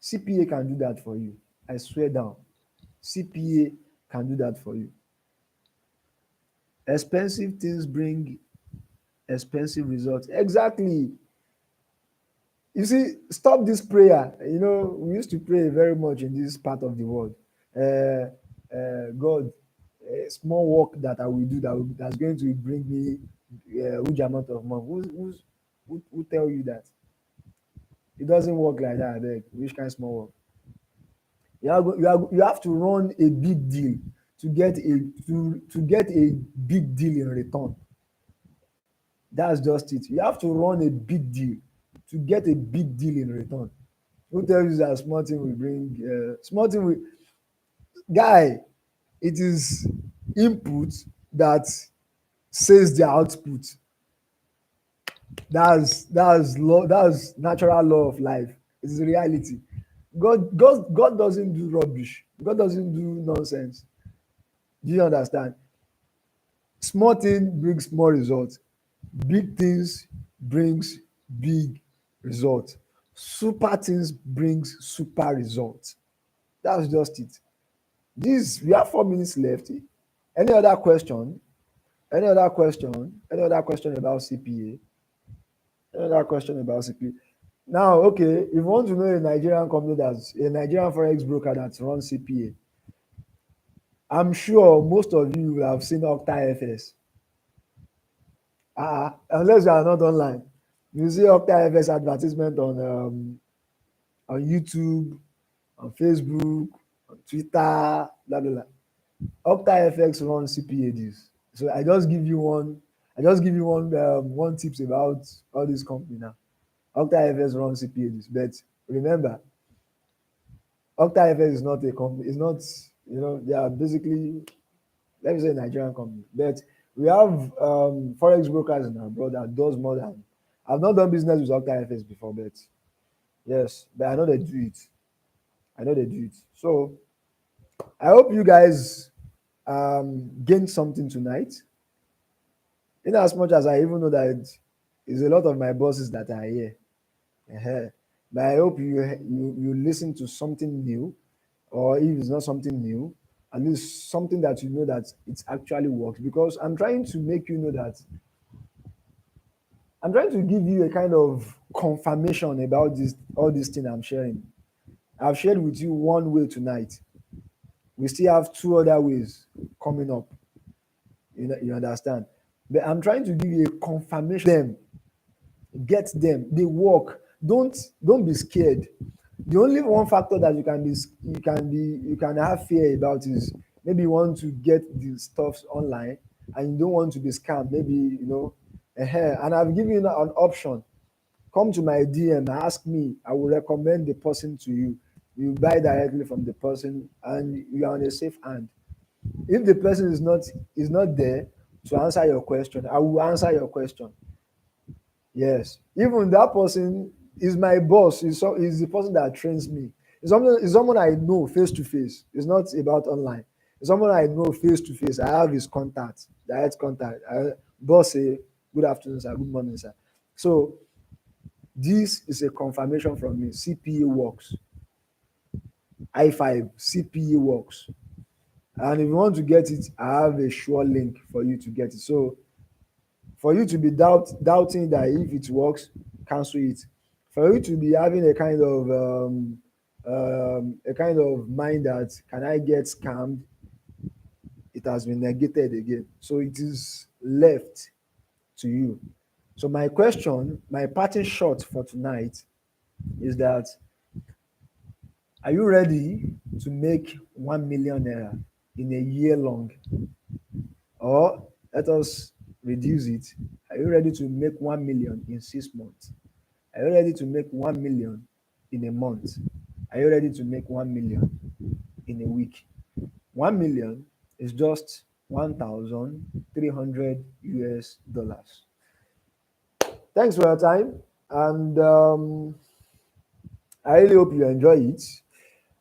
CPA can do that for you. I swear down. CPA can do that for you. Expensive things bring expensive results. Exactly. You see, stop this prayer. You know, we used to pray very much in this part of the world. God, a small work that I will do that's going to bring me a huge amount of money. Who tell you that? It doesn't work like that, abeg. Which kind of small work? You have to run a big deal to get a big deal in return. That's just it. You have to run a big deal to get a big deal in return. Who tells you that small thing will bring small thing will guy? It is input that says the output. That's law. That's natural law of life. It's reality. God doesn't do rubbish. God doesn't do nonsense. Do you understand? Small thing brings small results. Big things brings big results. Super things brings super results. That's just it. This we have 4 minutes left. Any other question? Any other question? Any other question about CPA? Any other question about CPA? Now, okay, if you want to know a Nigerian company that's a Nigerian forex broker that runs CPA, I'm sure most of you will have seen Octa FS. Unless you are not online, you see Octa FS advertisement on YouTube, on Facebook, on Twitter, blah blah blah. Octa FX runs CPA deals. So I just give you one tips about all this company now. Octa FX runs CPA deals, but remember, Octa FX is not a company. It's not, they are basically, let me say, a Nigerian company. But we have forex brokers in abroad that does more than. I've not done business with Octa FX before, but yes, but I know they do it. I know they do it. So I hope you guys gained something tonight. In as much as I even know that it's a lot of my bosses that are here. But I hope you listen to something new, or if it's not something new, at least something that you know that it actually works. Because I'm trying to make you know that I'm trying to give you a kind of confirmation about this all this thing I'm sharing. I've shared with you one way tonight. We still have two other ways coming up. You understand? But I'm trying to give you a confirmation. Get them. They work. Don't be scared. The only one factor that you can have fear about is maybe you want to get the stuff online and you don't want to be scammed. Maybe and I've given you an option. Come to my DM, ask me. I will recommend the person to you. You buy directly from the person, and you are on a safe hand. If the person is not there to answer your question, I will answer your question. Yes, even that person is my boss. Is the person that trains me. It's someone I know face to face. It's not about online. It's someone I know face to face. I have his contact, direct contact. Boss say, "Good afternoon, sir. Good morning, sir." So this is a confirmation from me. CPA works. I5 CPA works. And if you want to get it, I have a sure link for you to get it. So for you to be doubting that if it works, cancel it. For you to be having a kind of mind that can I get scammed, it has been negated again. So it is left to you. So my parting shot for tonight is that, are you ready to make 1 million naira in a year long? Or let us reduce it. Are you ready to make 1 million in 6 months? Are you ready to make 1 million in a month? Are you ready to make 1 million in a week? 1 million is just 1,300 US dollars. Thanks for your time, and I really hope you enjoy it.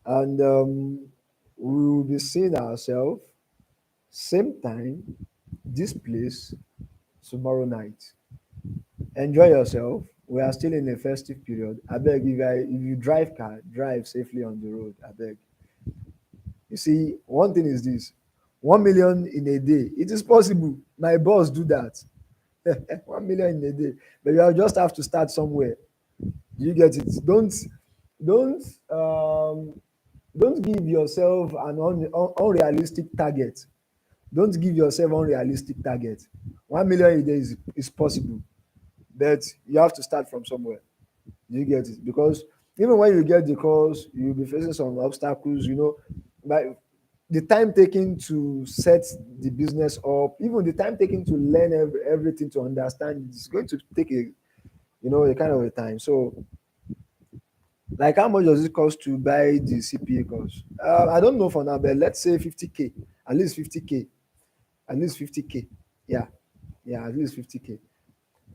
And we will be seeing ourselves Same time, this place, tomorrow night. Enjoy yourself. We are still in a festive period. I beg, if you drive car, drive safely on the road. I beg. You see, one thing is this: 1 million in a day. It is possible. My boss do that. 1 million in a day, but you just have to start somewhere. You get it? Don't um, don't give yourself an unrealistic target. Don't give yourself unrealistic target. 1 million a day is possible, but you have to start from somewhere. You get it? Because even when you get the course, you'll be facing some obstacles. But the time taken to set the business up, even the time taken to learn everything to understand, it's going to take a kind of a time. So, like, how much does it cost to buy the CPA course? I don't know for now, but let's say 50K, at least 50K, at least 50K. Yeah, yeah, at least 50K.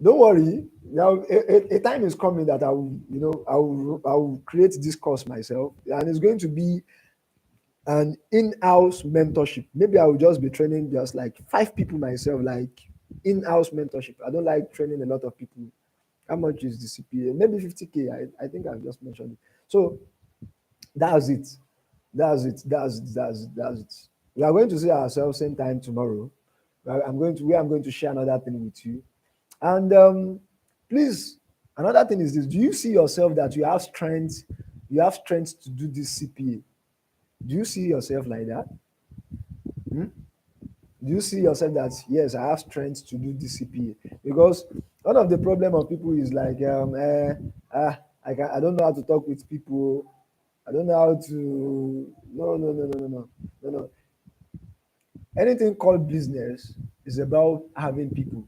Don't worry. Now, a time is coming that I will create this course myself, and it's going to be an in-house mentorship. Maybe I will just be training just like 5 people myself, like in-house mentorship. I don't like training a lot of people. How much is the CPA? Maybe 50K. I think I've just mentioned it. So that's it. That's it. We are going to see ourselves same time tomorrow. I'm going to share another thing with you. And please, another thing is this: do you see yourself that you have strength to do this CPA? Do you see yourself like that? Hmm? Do you see yourself that, yes, I have strength to do this CPA? Because one of the problem of people is like, I don't know how to talk with people. I don't know how to. No, no, no, no, no, no, no, no. Anything called business is about having people.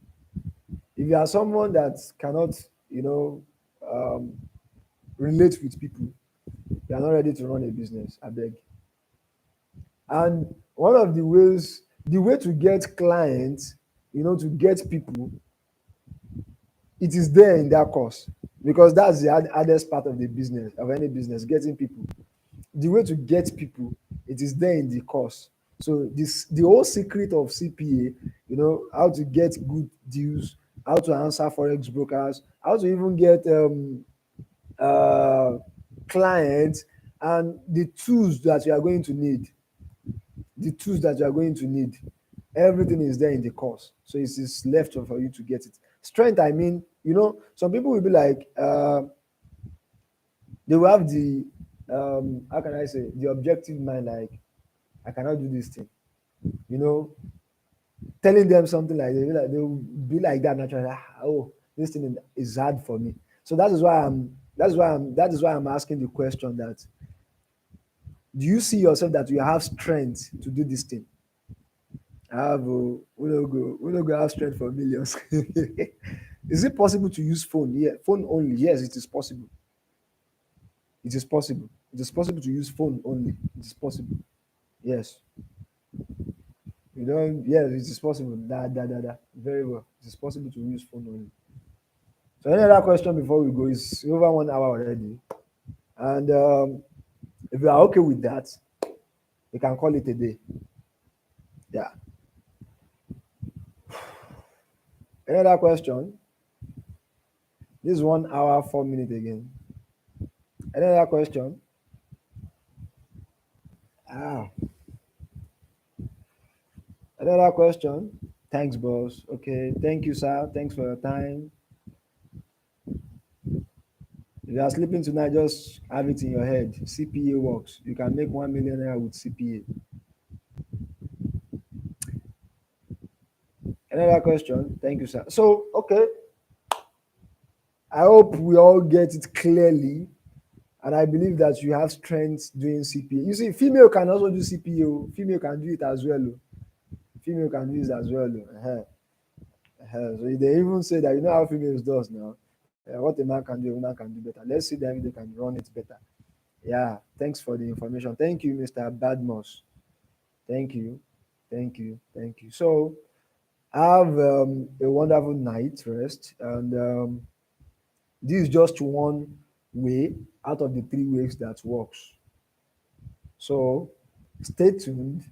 If you are someone that cannot, you know, um, relate with people, you are not ready to run a business. I beg. And one of the way to get clients, to get people, it is there in that course, because that's the hardest part of the business, of any business, getting people. The way to get people, it is there in the course. So the whole secret of CPA, how to get good deals, how to answer forex brokers, how to even get uh, clients, and the tools that you are going to need, everything is there in the course. So it's left for you to get it. Strength, I mean, some people will be like, they will have the, how can I say, the objective mind, like, I cannot do this thing. You know, telling them something like, they will be like that naturally. Oh, this thing is hard for me. So that is why I'm asking the question that, do you see yourself that you have strength to do this thing? I have, we no go have strength for millions. Is it possible to use phone? Yeah, phone only. Yes, it is possible. It is possible. It is possible to use phone only. It is possible. Yes. Yes, it is possible. That. Very well. It is possible to use phone only. So any other question before we go? It's over 1 hour already. And if you are okay with that, we can call it a day. Yeah. Any other question? This is 1 hour, 4 minutes again. Any other question? Ah, another question? Thanks, boss. Okay. Thank you, sir. Thanks for your time. If you are sleeping tonight, just have it in your head. CPA works. You can make 1 million naira with CPA. Another question? Thank you, sir. So, okay. I hope we all get it clearly. And I believe that you have strength doing CPA. You see, female can also do CPA. Female can do it as well. Female can do it as well. So they even say that, how females does now. What a man can do, a woman can do better. Let's see them if they can run it better. Yeah, thanks for the information. Thank you, Mr. Badmos. Thank you. Thank you. Thank you. So have a wonderful night rest. And this is just one way out of the 3 ways that works. So stay tuned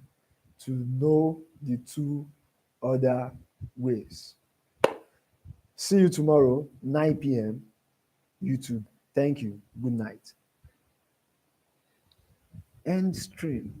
to know the two other ways. See you tomorrow, 9 p.m. YouTube. Thank you. Good night. End stream.